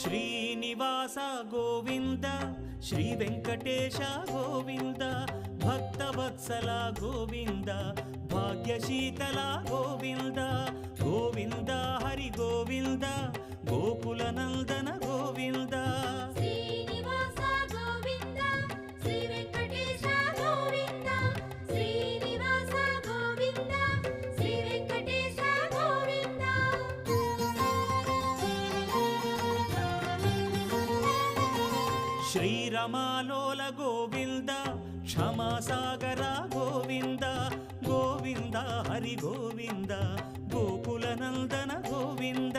Srinivasa Govinda Shri Venkatesha Govinda Bhaktavatsala Govinda భాగ్యశీతల Govinda Govinda Hari Govinda Gokula Nandana Govinda శ్రీరమాలోల Govinda క్షమాసాగర Govinda Govinda Hari Govinda Gokula Nandana Govinda